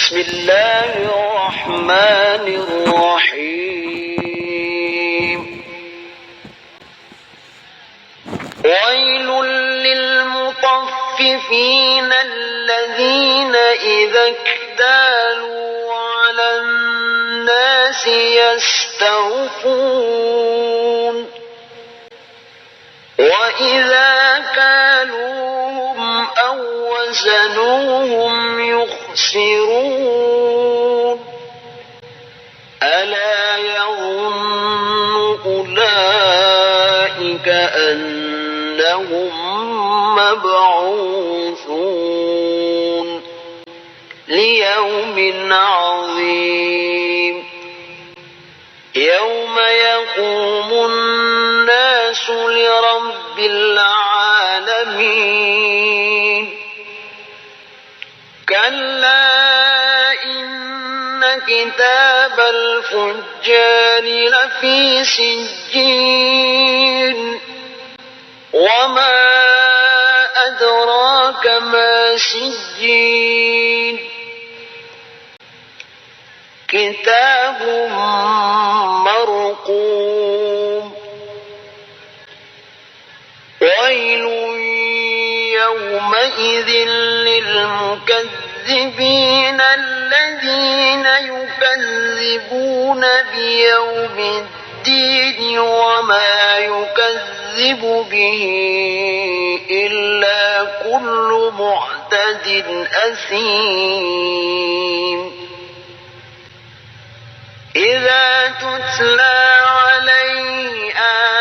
بسم الله الرحمن الرحيم ويل للمطففين الذين إذا اكتالوا على الناس يستوفون وإذا كالوهم أو وزنوهم يخسرون ألا يظن أولئك أنهم مبعوثون ليوم عظيم يوم يقوم الناس لرب العالمين كلا إن كتاب الفجار لفي سجين وما أدراك ما سجين كتاب مرقوم ويل يومئذ للمكذبين الذين يكذبون بيوم الدين وما يكذب به إلا كل معتد أثيم إذا تتلى عليه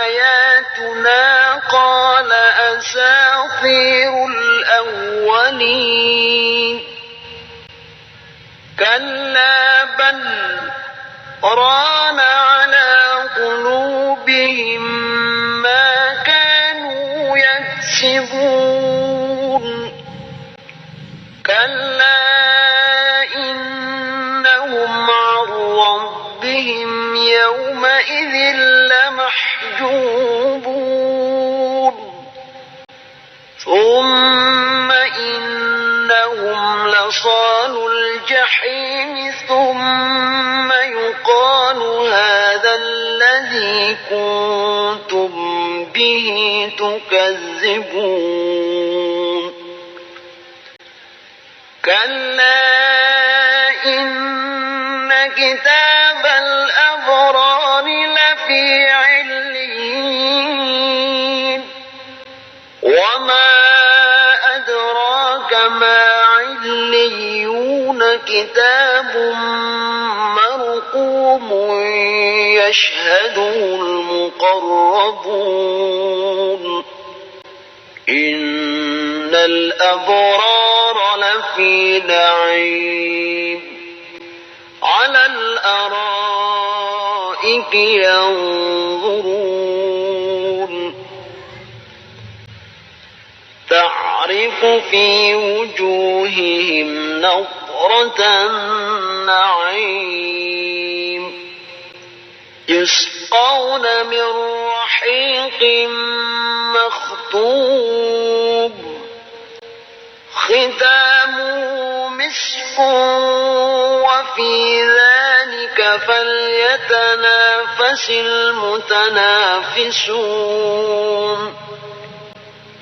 آياتنا قال أساطير الأولين كلا بل ران على قلوبهم ما كانوا يكسبون كلا إنهم عن ربهم يومئذ لمحجوبون ثم إنهم لصالوا الجحيم ثم يقال هذا الذي كنتم به تكذبون كلا إن كتاب الأبرار لفي عليين وما أدراك ما عليون كتاب مرقوم يشهده المقربون إن الأبرار لفي نعيم على الأرائك ينظرون تعرف في وجوههم نضرة النعيم يسقون من رحيق مختوم ختامه مسك وفي ذلك فليتنافس المتنافسون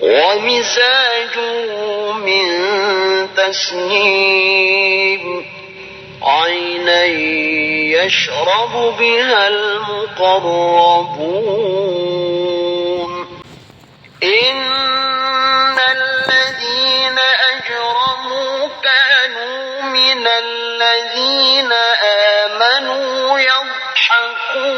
ومزاجه من تسنيم عينا يشرب بها المقربون إن الذين أجرموا كانوا من الذين آمنوا يضحكون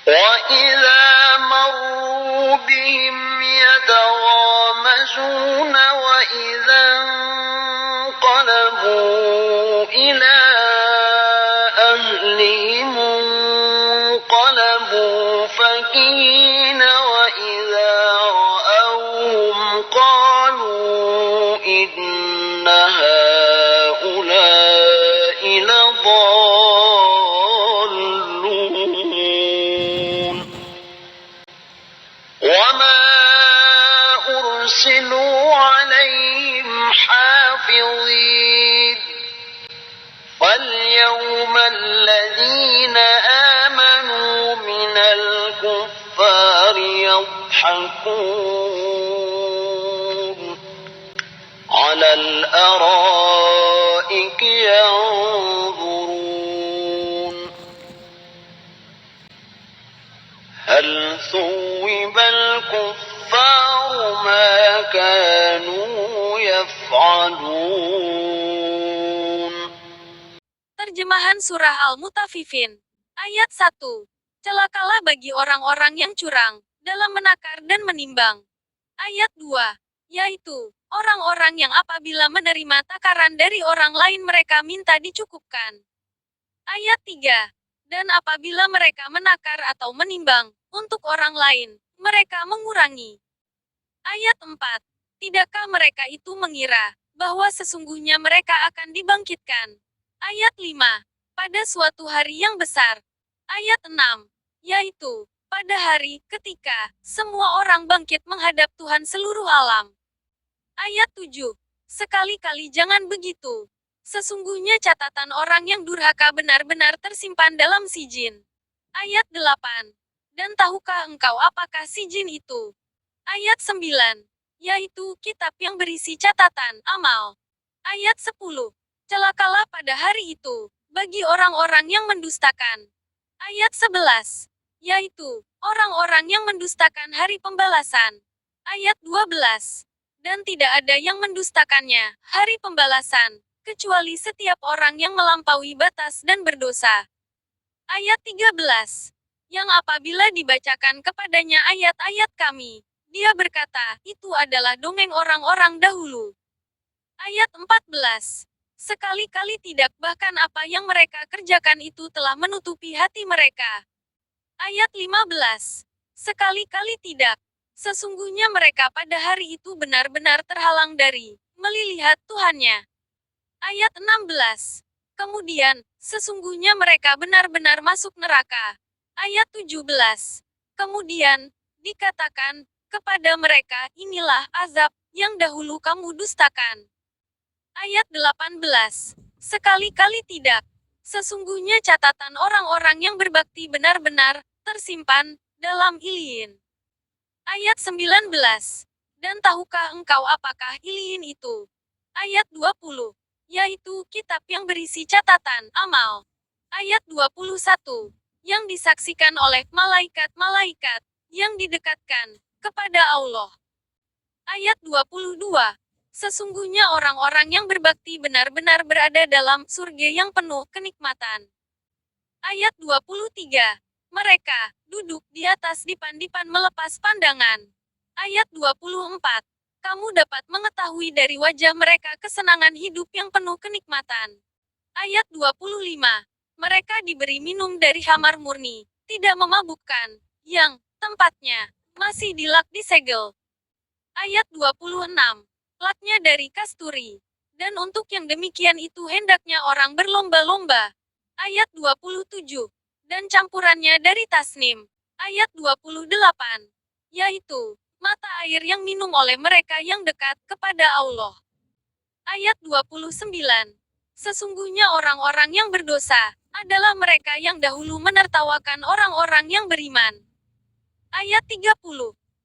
وإذا مروا بهم يتغامزون وإذا انقلبوا إلى أهلهم انقلبوا فكهين وإذا رأوهم قالوا إن هؤلاء لضالون وما أرسلوا عليهم واليوم الذين آمنوا من الكفار يضحكون على الأرائك ينظرون هل ثوب الكفار ما كانوا يفعلون. Terjemahan Surah Al-Mutaffifin. Ayat 1. Celakalah bagi orang-orang yang curang dalam menakar dan menimbang. Ayat 2. Yaitu orang-orang yang apabila menerima takaran dari orang lain mereka minta dicukupkan. Ayat 3. Dan apabila mereka menakar atau menimbang untuk orang lain, mereka mengurangi. Ayat 4. Tidakkah mereka itu mengira bahwa sesungguhnya mereka akan dibangkitkan? Ayat 5. Pada suatu hari yang besar. Ayat 6. Yaitu pada hari ketika semua orang bangkit menghadap Tuhan seluruh alam. Ayat 7. Sekali-kali jangan begitu. Sesungguhnya catatan orang yang durhaka benar-benar tersimpan dalam sijin. Ayat 8. Dan tahukah engkau apakah sijin itu? Ayat 9. Yaitu kitab yang berisi catatan amal. Ayat 10. Celakalah pada hari itu bagi orang-orang yang mendustakan. Ayat 11. Yaitu orang-orang yang mendustakan hari pembalasan. Ayat 12. Dan tidak ada yang mendustakannya, hari pembalasan, kecuali setiap orang yang melampaui batas dan berdosa. Ayat 13. Yang apabila dibacakan kepadanya ayat-ayat kami, dia berkata, itu adalah dongeng orang-orang dahulu. Ayat 14. Sekali-kali tidak, bahkan apa yang mereka kerjakan itu telah menutupi hati mereka. Ayat 15. Sekali-kali tidak. Sesungguhnya mereka pada hari itu benar-benar terhalang dari melihat Tuhannya. Ayat 16. Kemudian, sesungguhnya mereka benar-benar masuk neraka. Ayat 17. Kemudian, dikatakan kepada mereka, inilah azab yang dahulu kamu dustakan. Ayat 18. Sekali-kali tidak. Sesungguhnya catatan orang-orang yang berbakti benar-benar tersimpan dalam Iliyin. Ayat 19. Dan tahukah engkau apakah Iliyin itu? Ayat 20. Yaitu kitab yang berisi catatan amal. Ayat 21. Yang disaksikan oleh malaikat-malaikat yang didekatkan kepada Allah. Ayat 22. Sesungguhnya orang-orang yang berbakti benar-benar berada dalam surga yang penuh kenikmatan. Ayat 23. Mereka duduk di atas dipan-dipan melepas pandangan. Ayat 24. Kamu dapat mengetahui dari wajah mereka kesenangan hidup yang penuh kenikmatan. Ayat 25. Mereka diberi minum dari khamar murni, tidak memabukkan, yang tempatnya masih dilak disegel. Ayat 26. Laknya dari kasturi. Dan untuk yang demikian itu hendaknya orang berlomba-lomba. Ayat 27. Dan campurannya dari tasnim. Ayat 28. Yaitu mata air yang minum oleh mereka yang dekat kepada Allah. Ayat 29. Sesungguhnya orang-orang yang berdosa adalah mereka yang dahulu menertawakan orang-orang yang beriman. Ayat 30.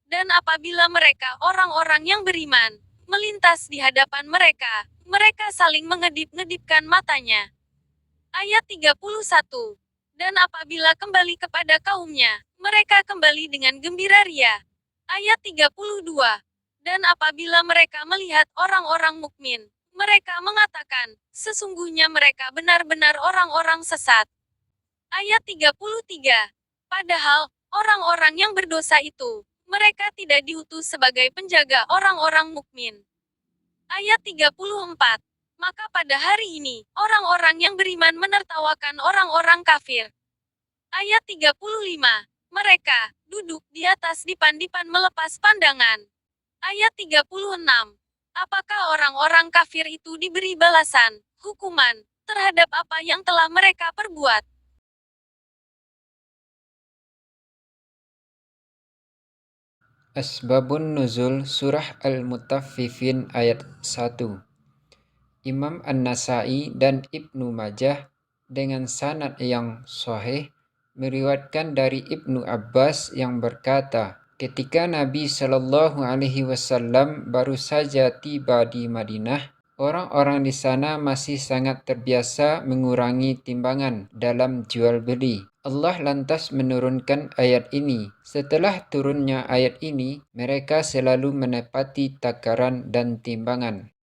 Dan apabila mereka, orang-orang yang beriman, melintas di hadapan mereka, mereka saling mengedip-ngedipkan matanya. Ayat 31. Dan apabila kembali kepada kaumnya, mereka kembali dengan gembira ria. Ayat 32. Dan apabila mereka melihat orang-orang mukmin, mereka mengatakan, sesungguhnya mereka benar-benar orang-orang sesat. Ayat 33. Padahal, orang-orang yang berdosa itu, mereka tidak diutus sebagai penjaga orang-orang mukmin. Ayat 34. Maka pada hari ini, orang-orang yang beriman menertawakan orang-orang kafir. Ayat 35. Mereka duduk di atas dipan-dipan melepas pandangan. Ayat 36. Apakah orang-orang kafir itu diberi balasan, hukuman, terhadap apa yang telah mereka perbuat? Asbabun Nuzul Surah Al-Mutaffifin ayat 1. Imam An-Nasai dan Ibnu Majah dengan sanad yang sahih meriwayatkan dari Ibnu Abbas yang berkata, ketika Nabi Shallallahu Alaihi Wasallam baru saja tiba di Madinah, orang-orang di sana masih sangat terbiasa mengurangi timbangan dalam jual beli. Allah lantas menurunkan ayat ini. Setelah turunnya ayat ini, mereka selalu menepati takaran dan timbangan.